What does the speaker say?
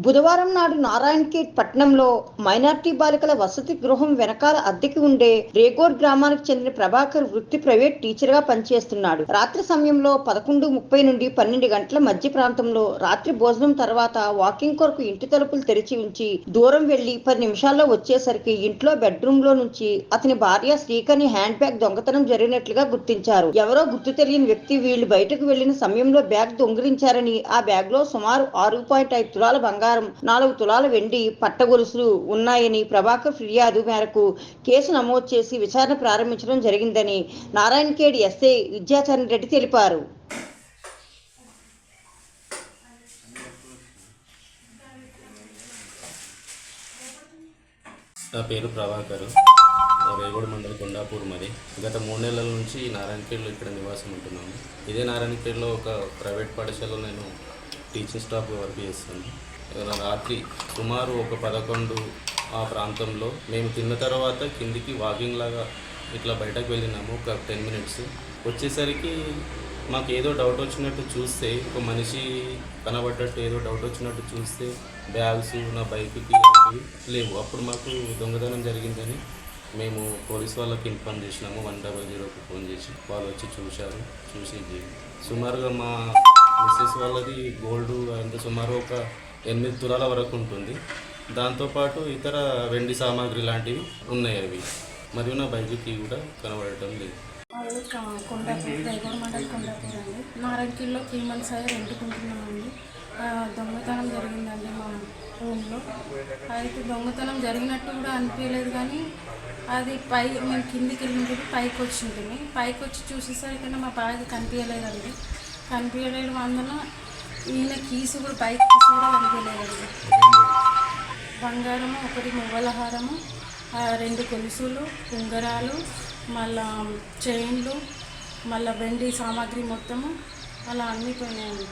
బుధవారం నాడు నారాయణఖేడ్ పట్టణంలో మైనార్టీ బాలికల వసతి గృహం వెనకాల అద్దెకి ఉండే రేగోడ్ గ్రామానికి చెందిన ప్రభాకర్ వృత్తి ప్రైవేట్ టీచర్ గా పనిచేస్తున్నాడు. రాత్రి సమయంలో 11:30 నుండి 12 గంటల మధ్య ప్రాంతంలో రాత్రి భోజనం తర్వాత వాకింగ్ కొరకు ఇంటి తలుపులు తెరిచి ఉంచి దూరం వెళ్లి 10 నిమిషాల్లో వచ్చేసరికి ఇంట్లో బెడ్రూమ్ లో నుంచి అతని భార్య శ్రీకని హ్యాండ్ బ్యాగ్ దొంగతనం జరిగినట్లుగా గుర్తించారు. ఎవరో గుర్తు తెలియని వ్యక్తి వీళ్లు బయటకు వెళ్లిన సమయంలో బ్యాగ్ దొంగిలించారని, ఆ బ్యాగ్ లో సుమారు 6.5 తులాల బంగారం, 4 తులాల వెండి, పట్టగొలుసులు ఉన్నాయని ప్రభాకర్ ఫిర్యాదు మేరకు కేసు నమోదు చేసి విచారణ ప్రారంభించడం జరిగిందని నారాయణఖేడ్ ఎస్ఐ విద్యాచరణ్ రెడ్డి తెలిపారు. నా పేరు ప్రభాకర్, రేగోడ్ మండల్ కొండాపూర్. మరి గత 3 నెలల నుంచి నారాయణఖేడ్లో ఇక్కడ నివాసం ఉంటున్నాము. ఇదే నారాయణఖేడ్లో ఒక ప్రైవేట్ పాఠశాలలో నేను టీచింగ్ స్టాఫ్ వర్క్ చేస్తాను. రాత్రి సుమారు 11 ఆ ప్రాంతంలో మేము తిన్న తర్వాత కిందికి వాకింగ్ లాగా ఇట్లా బయటకు వెళ్ళినాము. ఒక 10 మినిట్స్ వచ్చేసరికి మాకు ఏదో డౌట్ వచ్చినట్టు చూస్తే, ఒక మనిషి కనబడ్డట్టు ఏదో డౌట్ వచ్చినట్టు చూస్తే బ్యాగ్స్, నా బైక్కి లాంటివి లేవు. అప్పుడు మాకు దొంగతనం జరిగిందని మేము పోలీస్ వాళ్ళకి ఇన్ఫార్మ్ చేసినాము. 100కి ఫోన్ చేసి వాళ్ళు వచ్చి చూశారు. చూసి సుమారుగా మా మిస్సెస్ వాళ్ళది గోల్డ్ అంత సుమారు ఒక 8 తులాల వరకు ఉంటుంది. దాంతోపాటు ఇతర వెండి సామాగ్రి లాంటివి ఉన్నాయి. అవి మరియు నా బైక్కి కూడా కనబడటం లేదు. కొండాపూర్, రేగోడ్ మండల్ కొండాపూర్ అండి. నారాయణఖేడ్లో 3 months అయ్యి రెంట్కుంటున్నామండి. దొంగతనం జరిగిందండి మా రూమ్లో. అయితే దొంగతనం జరిగినట్టు కూడా అనిపించలేదు, కానీ అది మేము కిందికి వెళ్ళినప్పుడు పైకి వచ్చింటుంది. పైకి వచ్చి చూసేసరికి మా బ్యాగ్ కనిపించలేదండి. కనిపించలేదు అందులో ఈయన కీసు కూడా, బైక్ కీసు కూడా కనిపించలేదండి. బంగారము, 1 మువ్వల హారము, 2 కొలుసులు, ఉంగరాలు, మళ్ళా చైన్లు, మళ్ళీ వెండి సామాగ్రి మొత్తము అలా అన్నీ పోయినాయండి.